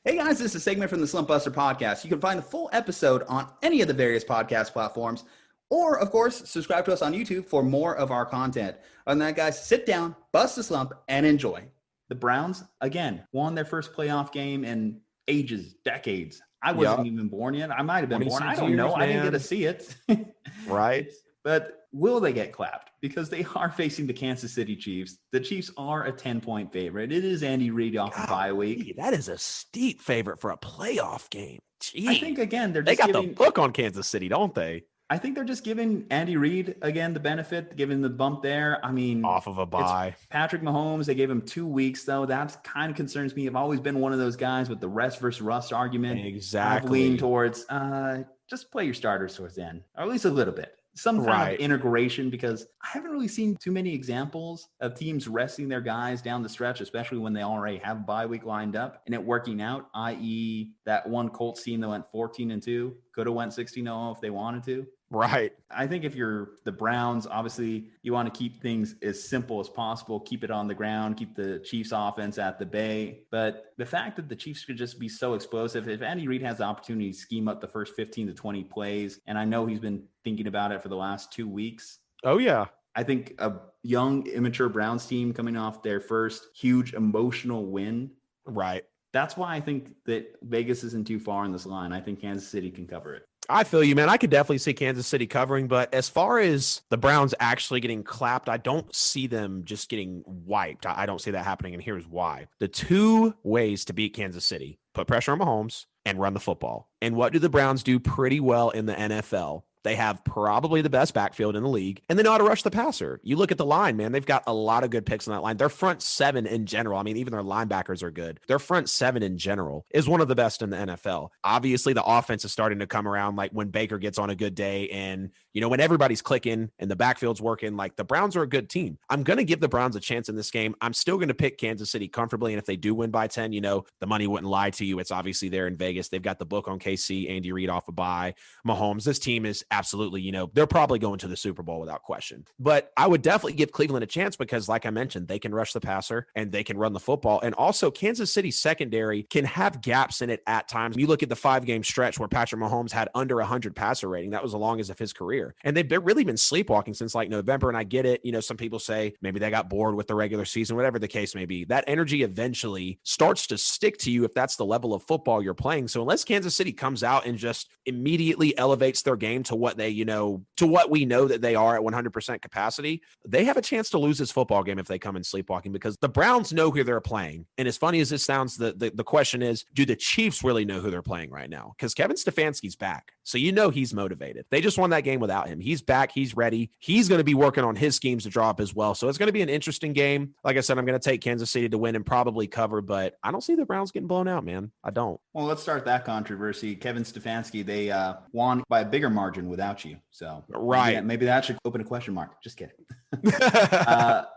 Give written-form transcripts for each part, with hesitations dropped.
Hey guys, this is a segment from the Slumpbuster Podcast. You can find the full episode on any of the various podcast platforms, or of course, subscribe to us on YouTube for more of our content. Other than that, guys, sit down, bust a slump, and enjoy. The Browns, again, won their first playoff game in ages, decades. I wasn't even born yet. I might have been born. I don't know. I didn't get to see it. Right. But will they get clapped? Because they are facing the Kansas City Chiefs. The Chiefs are a 10-point favorite. It is Andy Reid off the bye week. That is a steep favorite for a playoff game. Jeez. I think, again, they got the book on Kansas City, don't they? I think they're just giving Andy Reid, again, the benefit, giving the bump there. I mean, off of a bye. Patrick Mahomes, they gave him 2 weeks, though. That kind of concerns me. I've always been one of those guys with the rest versus rust argument. Exactly. I've leaned towards just play your starters towards the end, or at least a little bit. Some kind of integration, because I haven't really seen too many examples of teams resting their guys down the stretch, especially when they already have a bye week lined up and it working out, i.e. that one Colts team that went 14-2 could have went 16-0 if they wanted to. Right. I think if you're the Browns, obviously you want to keep things as simple as possible, keep it on the ground, keep the Chiefs offense at the bay. But the fact that the Chiefs could just be so explosive, if Andy Reid has the opportunity to scheme up the first 15 to 20 plays, and I know he's been thinking about it for the last 2 weeks. Oh, yeah. I think a young, immature Browns team coming off their first huge emotional win. Right. That's why I think that Vegas isn't too far in this line. I think Kansas City can cover it. I feel you, man. I could definitely see Kansas City covering, but as far as the Browns actually getting clapped, I don't see them just getting wiped. I don't see that happening, and here's why. The two ways to beat Kansas City: put pressure on Mahomes and run the football. And what do the Browns do pretty well in the NFL? They have probably the best backfield in the league, and they know how to rush the passer. You look at the line, man, they've got a lot of good picks on that line. Their front seven in general, I mean, even their linebackers are good. Their front seven in general is one of the best in the NFL. Obviously, the offense is starting to come around, like when Baker gets on a good day and, you know, when everybody's clicking and the backfield's working, like the Browns are a good team. I'm going to give the Browns a chance in this game. I'm still going to pick Kansas City comfortably, and if they do win by 10, you know, the money wouldn't lie to you. It's obviously there in Vegas. They've got the book on KC, Andy Reid off a bye. Mahomes, this team is absolutely, you know, they're probably going to the Super Bowl without question. But I would definitely give Cleveland a chance because, like I mentioned, they can rush the passer and they can run the football. And also, Kansas City's secondary can have gaps in it at times. You look at the 5-game stretch where Patrick Mahomes had under 100 passer rating. That was the longest of his career. And they've really been sleepwalking since like November. And I get it. You know, some people say maybe they got bored with the regular season, whatever the case may be. That energy eventually starts to stick to you if that's the level of football you're playing. So unless Kansas City comes out and just immediately elevates their game to what they, you know, to what we know that they are at 100% capacity, they have a chance to lose this football game if they come in sleepwalking, because the Browns know who they're playing. And as funny as this sounds, the question is, do the Chiefs really know who they're playing right now? Because Kevin Stefanski's back. So you know he's motivated. They just won that game without him. He's back. He's ready. He's going to be working on his schemes to draw up as well. So it's going to be an interesting game. Like I said, I'm going to take Kansas City to win and probably cover, but I don't see the Browns getting blown out, man. I don't. Well, let's start that controversy. Kevin Stefanski, they won by a bigger margin without you. So right. Maybe that should open a question mark. Just kidding.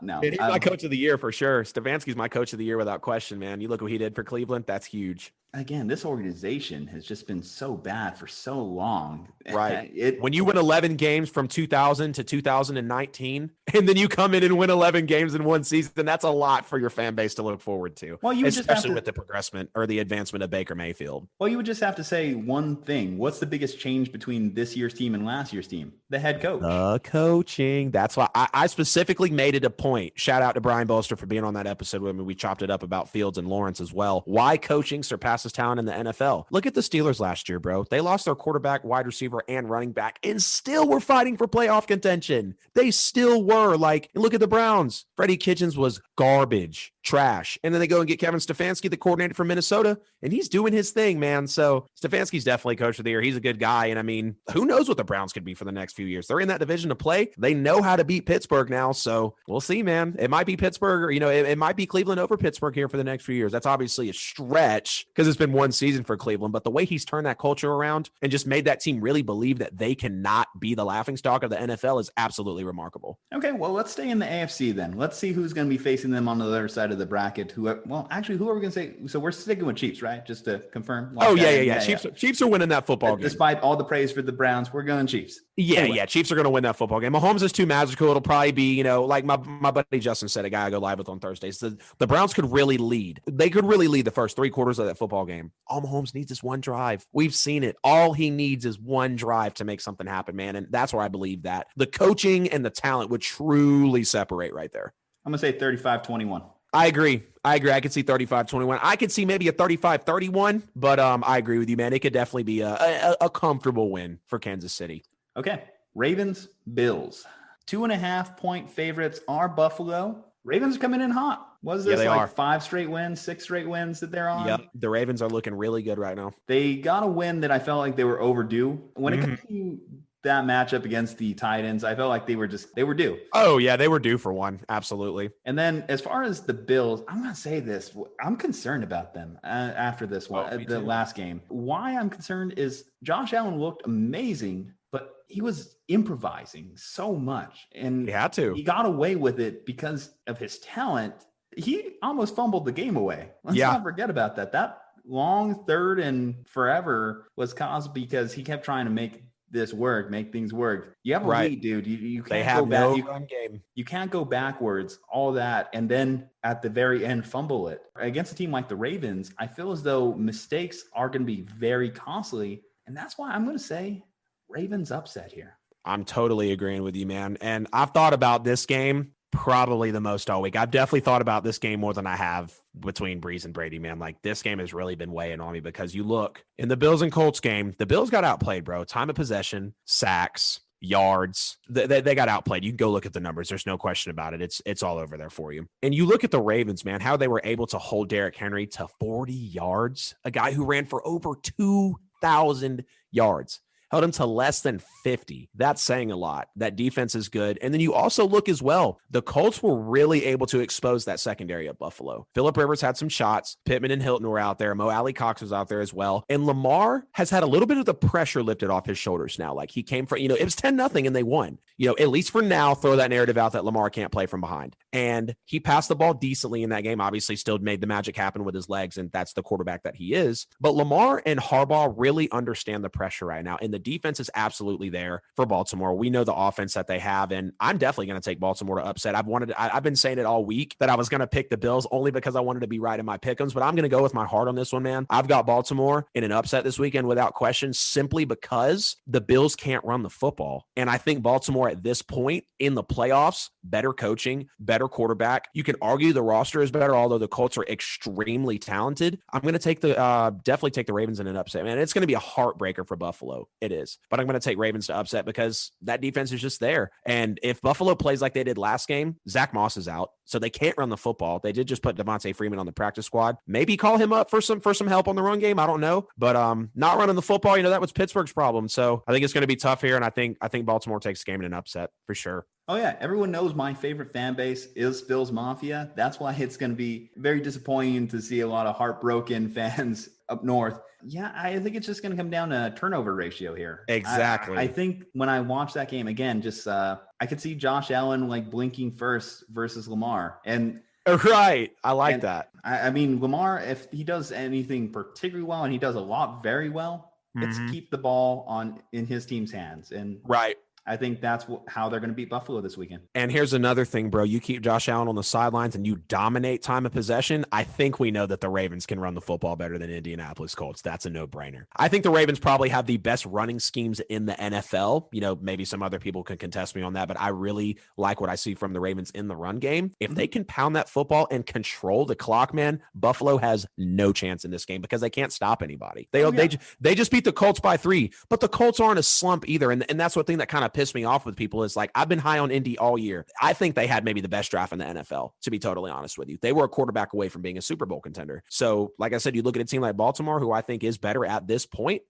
No. He's my coach of the year for sure. Stefanski's my coach of the year without question, man. You look what he did for Cleveland. That's huge. Again, this organization has just been so bad for so long. Right. When you win 11 games from 2000 to 2019, and then you come in and win 11 games in one season, that's a lot for your fan base to look forward to. Well, especially with the progressment or the advancement of Baker Mayfield. Well, you would just have to say one thing. What's the biggest change between this year's team and last year's team? The head coach. The coaching. That's why I specifically made it a point. Shout out to Brian Bolster for being on that episode with me. We chopped it up about Fields and Lawrence as well. Why coaching surpasses talent in the NFL. Look at the Steelers last year, bro. They lost their quarterback, wide receiver, and running back, and still were fighting for playoff contention. They still were. Like, look at the Browns. Freddie Kitchens was garbage, trash. And then they go and get Kevin Stefanski, the coordinator from Minnesota, and he's doing his thing, man. So Stefanski's definitely coach of the year. He's a good guy. And I mean, who knows what the Browns could be for the next few years? They're in that division to play. They know how to beat Pittsburgh now. So we'll see, man. It might be Pittsburgh, or, you know, it might be Cleveland over Pittsburgh here for the next few years. That's obviously a stretch because it's been one season for Cleveland, but the way he's turned that culture around and just made that team really believe that they cannot be the laughingstock of the NFL is absolutely remarkable. Okay, well, let's stay in the AFC then. Let's see who's going to be facing them on the other side of of the bracket. Who are we going to say? So we're sticking with Chiefs, right? Just to confirm. Yeah. Chiefs are winning that football game. Despite all the praise for the Browns, we're going Chiefs. Yeah. Chiefs are going to win that football game. Mahomes is too magical. It'll probably be, like my buddy Justin said, a guy I go live with on Thursdays. The Browns could really lead. They could really lead the first 3 quarters of that football game. All Mahomes needs is one drive. We've seen it. All he needs is one drive to make something happen, man. And that's where I believe that the coaching and the talent would truly separate right there. I'm going to say 35-21. I agree. I could see 35-21. I could see maybe a 35-31, but I agree with you, man. It could definitely be a comfortable win for Kansas City. Okay. Ravens, Bills. 2.5-point favorites are Buffalo. Ravens are coming in hot. Was this 5 straight wins, 6 straight wins that they're on? Yep. The Ravens are looking really good right now. They got a win that I felt like they were overdue. When it comes to that matchup against the Titans, I felt like they were due. Oh, yeah, they were due for one. Absolutely. And then as far as the Bills, I'm going to say this. I'm concerned about them after this one, the last game. Why I'm concerned is Josh Allen looked amazing, but he was improvising so much. And he had to. He got away with it because of his talent. He almost fumbled the game away. Let's not forget about that. That long third and forever was caused because he kept trying to make things work. You have a lead, dude. You can't go back. Run game. You can't go backwards, all that, and then at the very end fumble it. Against a team like the Ravens, I feel as though mistakes are going to be very costly, and that's why I'm going to say Ravens upset here. I'm totally agreeing with you, man. And I've thought about this game probably the most all week. I've definitely thought about this game more than I have between Breeze and Brady, man. Like, this game has really been weighing on me because you look in the Bills and Colts game, the Bills got outplayed, bro. Time of possession, sacks, yards. They got outplayed. You can go look at the numbers. There's no question about it. It's all over there for you. And you look at the Ravens, man, how they were able to hold Derrick Henry to 40 yards, a guy who ran for over 2,000 yards. Held him to less than 50. That's saying a lot. That defense is good. And then you also look as well, the Colts were really able to expose that secondary of Buffalo. Phillip Rivers had some shots. Pittman and Hilton were out there. Mo Alley Cox was out there as well. And Lamar has had a little bit of the pressure lifted off his shoulders now. Like, he came from, it was 10-0 and they won. At least for now, throw that narrative out that Lamar can't play from behind. And he passed the ball decently in that game. Obviously, still made the magic happen with his legs, and that's the quarterback that he is. But Lamar and Harbaugh really understand the pressure right now. And the defense is absolutely there for Baltimore. We know the offense that they have, and I'm definitely going to take Baltimore to upset. I've been saying it all week that I was going to pick the Bills only because I wanted to be right in my pick'ems, but I'm going to go with my heart on this one, man. I've got Baltimore in an upset this weekend without question, simply because the Bills can't run the football. And I think Baltimore at this point in the playoffs, better coaching, better quarterback. You can argue the roster is better, although the Colts are extremely talented. I'm going to take definitely take the Ravens in an upset, man. It's going to be a heartbreaker for Buffalo. It is. But I'm going to take Ravens to upset because that defense is just there. And if Buffalo plays like they did last game, Zach Moss is out, so they can't run the football. They did just put Devontae Freeman on the practice squad. Maybe call him up for some help on the run game. I don't know. But not running the football, that was Pittsburgh's problem. So I think it's going to be tough here, and I think Baltimore takes the game in an upset for sure. Oh, yeah. Everyone knows my favorite fan base is Bills Mafia. That's why it's going to be very disappointing to see a lot of heartbroken fans up north. Yeah, I think it's just going to come down to turnover ratio here. Exactly. I think when I watch that game again, just I could see Josh Allen like blinking first versus Lamar. And right. I like that. I mean, Lamar, if he does anything particularly well, and he does a lot very well, it's keep the ball in his team's hands. And right. I think that's how they're going to beat Buffalo this weekend. And here's another thing, bro. You keep Josh Allen on the sidelines and you dominate time of possession. I think we know that the Ravens can run the football better than Indianapolis Colts. That's a no-brainer. I think the Ravens probably have the best running schemes in the NFL. Maybe some other people can contest me on that, but I really like what I see from the Ravens in the run game. If they can pound that football and control the clock, man, Buffalo has no chance in this game because they can't stop anybody. They just beat the Colts by 3, but the Colts aren't a slump either. And that's one thing that kind of pissed me off with people is like, I've been high on Indy all year. I think they had maybe the best draft in the NFL, to be totally honest with you. They were a quarterback away from being a Super Bowl contender. So like I said, you look at a team like Baltimore, who I think is better at this point.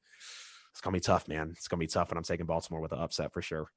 It's going to be tough, man. It's going to be tough, and I'm taking Baltimore with an upset for sure.